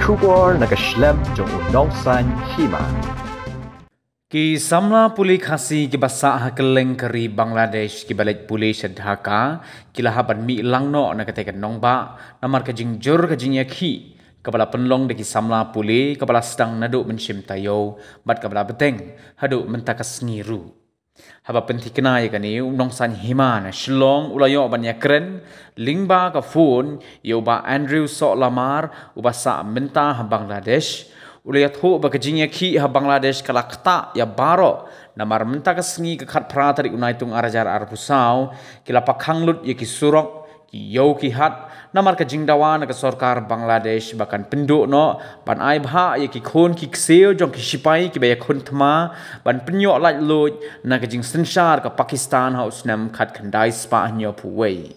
Kubor nakaslem jong unongsan hima. Ki samla puli khasi ki basa hakeleng kari Bangladesh ki balik puli Dhaka kila haban mi langno nakatekan nongba namar kajing jur kajing yakhi kepala penlong de ki samla puli kepala sedang naduk menshim tayo bat kepala beteng haduk mentakas ngiru haba penti kena ya kani nongsan himana shlong ulayo banyak keren lingba ka phone yo ba Andrew sok lamar ubasa menta Bangladesh ulayat ho bakajingya ki ha Bangladesh kala kata ya baro namar menta kasngi ke khat prata di unaitung arajar arbusau kila pakhanglut ya ki surok ki yo ki hat namar ka jingdawan ke sarkar Bangladesh bahkan penduk no ban ai bha ya ki khon ki kseo jong ki sipai ki baya khon thma ban penyok laj loj na ka jing sensar ka Pakistan ha usnam khat khandai spa nyo puwei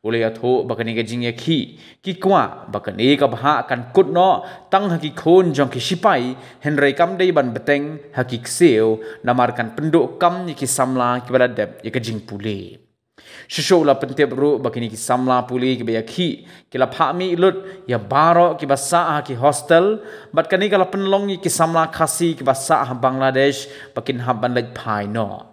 ulayat ho bakani ka jingya ki kwa bakani ka bha kan kut no tang haki khon jong ki sipai henry kam dei ban beteng haki kseo namar kan penduk kam ni ki samla ki baladep ya ka jing pule Shushola pentep ru bakini ki samla puli ki baya kila phami lut ya baro ki basa ki hostel bat kani kala penlong ki samla khasi ki basa Bangladesh bakin haban laj phai no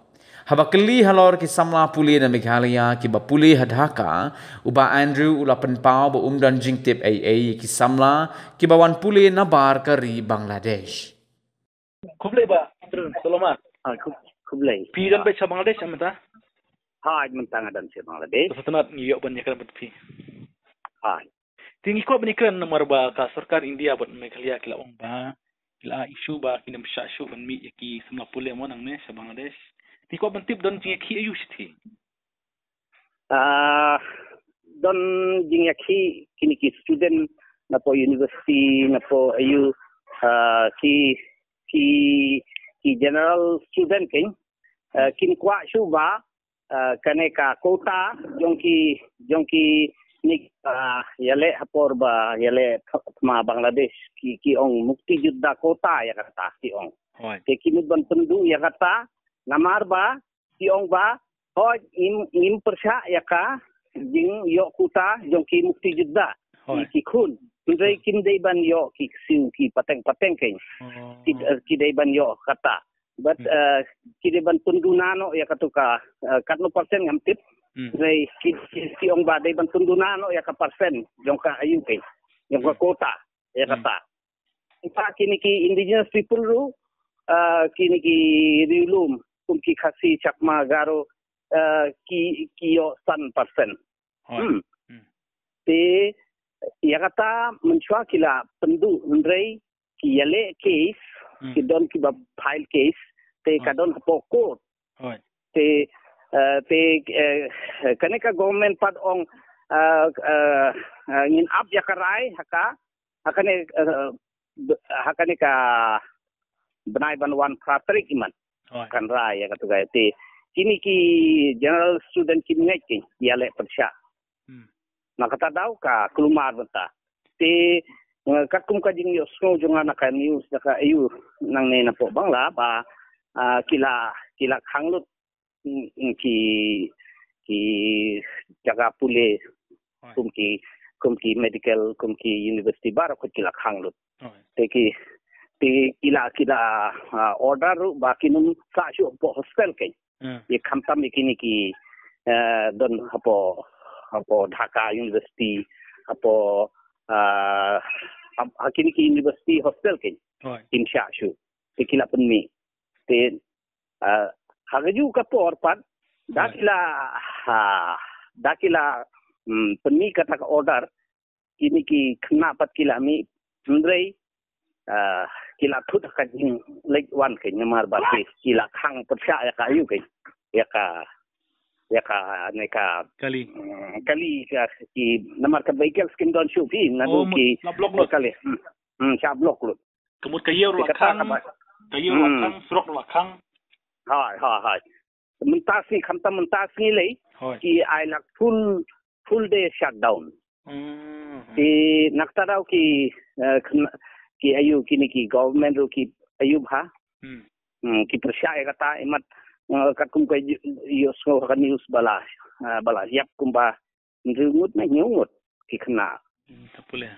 haba keli halor ki samla puli na Meghalaya ki ba puli Dhaka uba Andrew ula penpau ba dan jingtip ai ki samla ki bawan puli na bar kari Bangladesh Kublai ba Selamat Kublai Pidan ba sa Bangladesh amata Hai mentang dan sa Bangladesh Kesetanat ngiyok banyak kan berpi Hai Tinggi ko banyak kan nomor ba ka sarkar India bat Meghalaya kila ong ba kila isu ba kinam sya ban mi ki samla puli mo nang ne sa Bangladesh Ti ko bantip don jing ki ayu sithi. Don jing ki kini ki student na po university na po ayu ki general student king kini kwa shuba kane ka kota jong ki ni yale hapor ba yale ma Bangladesh ki ong mukti judda kota ya kata ki ong. Ke kini ban pendu ya kata namar ba tiong ba hoj im persya ya ka jing yo kuta jong ki mukti judda ki khun tundai kin dei ban yo ki siu ki pateng ke ki dei ban yo kata but ki dei ban tundunano ya katuka katno persen ngamtip dei ki tiong ba dei ban tundunano ya ka persen jong ka ayu ke jong ka kota ya kata pa kini ki indigenous people ru kini ki rilum kumki khasi chakma garo ki yo san persen te yakata menchwa kila pendu ndrei ki yale case ki don ki ba file case te kadon hapo court te kaneka government pad ong ngin up yakarai hakane ka benai banwan pratrik iman kan raya kata gaya te kini ki general student kini ngai yale persya nakata dau ka kelumar beta te kakum ka jing yo so jonga na ka news ka ayu nang ne na po bangla ba kila khanglut ki jaga pule kumki medical kumki university bar ko kila khanglut te kila order ba kinum sa shu po hostel ke ye khamtam kini ki don hapo Dhaka University hapo kini ki university hostel ke tin sha shu te kila penmi te hagaju ka por pat dakila penmi kata ka order kini ki khna pat kila mi ndrei kila thut ka jing lek wan ke nyamar ba ke kila khang persya ya ka ayu ke ya ka neka kali ki namar ka vehicle skin don shu ki na do ki kali sha blok lu kemut kayo ro khang surok ro khang hai mentasi khamta mentasi le ki ai lak full day shutdown ki naktaraw ki ayu kini ki government ro ki ayu bha ki persya kata imat kakum ka yo so ka news bala yap kumba ngungut na nyungut ki khna Tak boleh.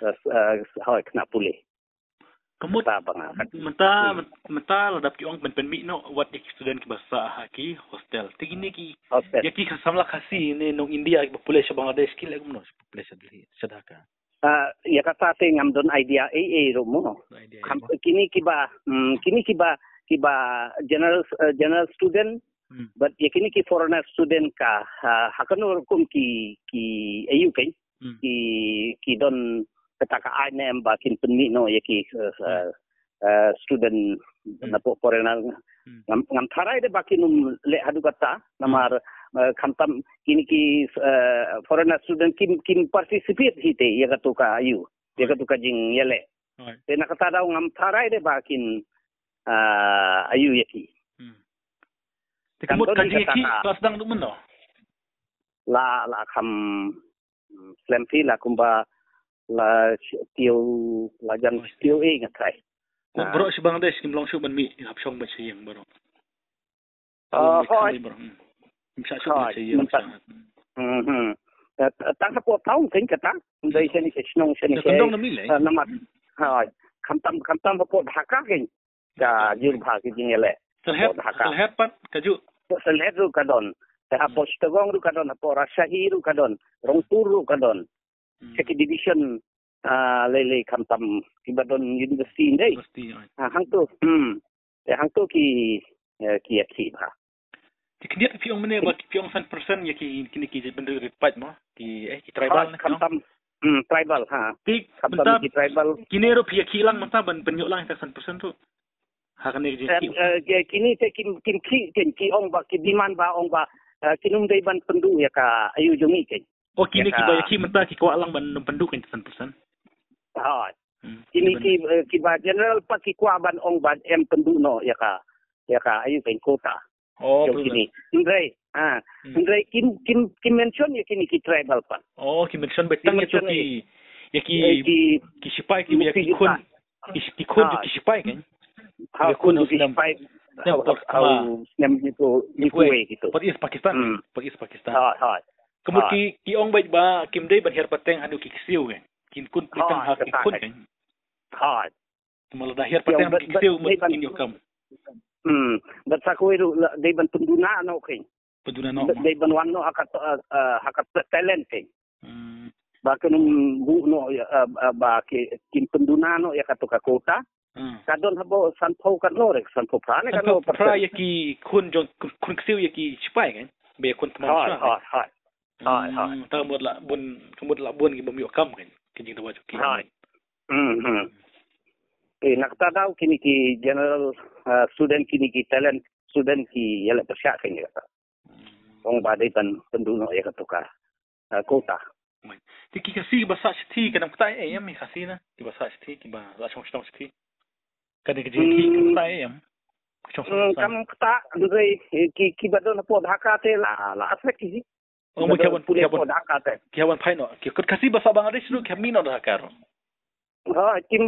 Hoi kena pulih. Kemud Ta bang. menta ladap ki ong pen mi no wat ek student ki bahasa haki hostel. Tigini ki Hostel. ya ki samla khasi ne nong India ki population Bangladesh ki lagum no population dili sadaka. Ya kata te ngam don idea ro mo. Kini kiba general student but ya kini ki foreigner student ka hakano kum ki ayu kai ki don ketaka anem bakin penmi no ya ki student na foreigner ngam tharai de bakin le hadu kata namar khantam kini ki foreigner student kim participate hite ya katuka ayu ya katuka jing yele te nakata daw ngam tharai de bakin ayu yaki Tekemut kaji ki kelas dang du meno la kham slemti la kumba la tiu la jan tiu ngatai bro si Bangladesh kim long shu ban mi hap shong ba chiyeng bro hoi bisa shu ba chiyeng tang po taung king kata dei seni snong seni kondong na mi le namat hoi khamtam po dhaka king ka jur bha ki jingele selhet pat kaju selhet ru kadon ta po stogong ru kadon po rasahi ru kadon rongpur ru kadon second division lele khamtam kibadon university ndai hang tu ki ba Kiniat piong mene ba piong 100% ya ki kini ki bendu ripat mo ki tribal khamtam tribal ha ki khamtam ki tribal kini ro pia ki lang mata ban penyuk lang 100% tu hakane je kini te kim ki ong ba ki biman ba ong ba kinum dei ban pendu ya ka ayu jongi ke kini ki ba ki mata ki ko lang ban pendu kan 100% ha kini ki ba general pa ki kwa ban ong ba em pendu no ya ka ayu pen kota kini indrai indrai kim mention ya kini ki tribal pa ki mention betang ya ki sipai ki kun ki sipai kan kun ki sipai nem itu gitu Pakistan Pakistan kemudian ki ong baik ba kim dei ban her pateng hanu ki siu kan kin kun pitang ha ki kun kan malah dah her pateng ki siu mungkin yo kam but sakoi ru dei ban penduna no king penduna no dei ban wan no hakat talent king ba kanum bu no ba kim penduna no ya katuka kota kadon habo sanpau kan no rek sanpau prane kan no pra ya ki kun jong kun siu ya ki sipai kan be kun tmang ha ta mod la bun ki bam yo kam kan kijing tawa ki nakta daw kini ki general student kini ki talent student ki yala persya kan ya ong badai ban penduno ya katuka kota ti ki kasi bahasa sthi kan kata mi kasi na ki bahasa sthi ki ba la chong sthi kan ki ki kata kam kata dui ki badon po dhaka te la aspek ki mo kya bon dhaka te kya bon phai no ki kasi bahasa Bangladesh ru kya mi no dhaka ro kim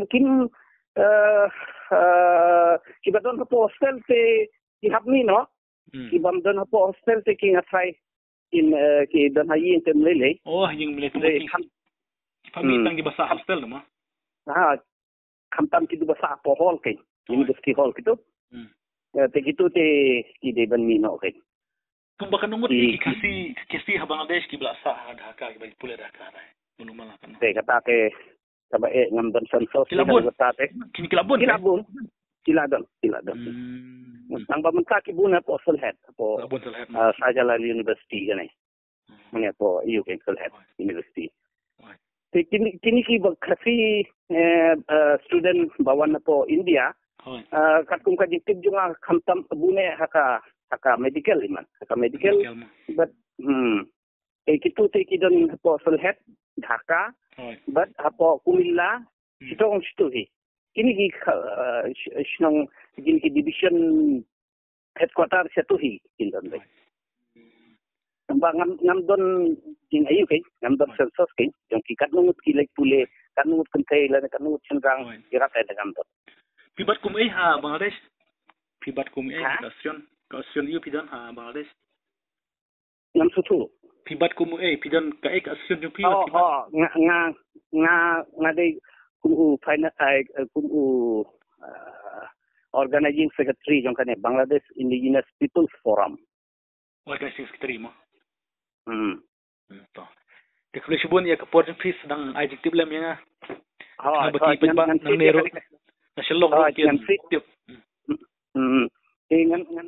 ki badon po hostel te ki hapmi no ki bam don po hostel te ki ngai in ki don hayin tem lele yung mele ki pami tang di bahasa hostel no khamtam ki du bahasa po hall ke university hall gitu te gitu te ki de ban mi no ke kung baka nungut ki kasi ha Bangladesh ki bahasa Dhaka ki balik pula Dhaka na mulumala kan te kata ke saba ngam don sansos kata te kini kilabon kiladon ang pamenta ki buna po Sulhead po Sajalal University ganay mga po UK Sulhead University te kini ki kasi student bawan na po India kat kung kajitib yung khamtam bune haka medical but kitu te kidon po Sulhead Dhaka but apo kumilla sitong situhi kini ki sinong kini ki division headquarter situhi kindon dai ngam don jing ayu kay ngam don census kay jong ki katnungut ki lek pule katnungut kentay la katnungut senrang kirat ay ngam don pibat kum ha Bangladesh pibat kum kasyon yu pidan ha Bangladesh ngam sutu pibat kum pidan ka kasyon yu pi ngade ku final ku organizing secretary jong kane Bangladesh Indigenous Peoples Forum organizing secretary mo to teknologi bun ya kapor fees dang adjective lam ya ha baki pa nang nero na shalong ngan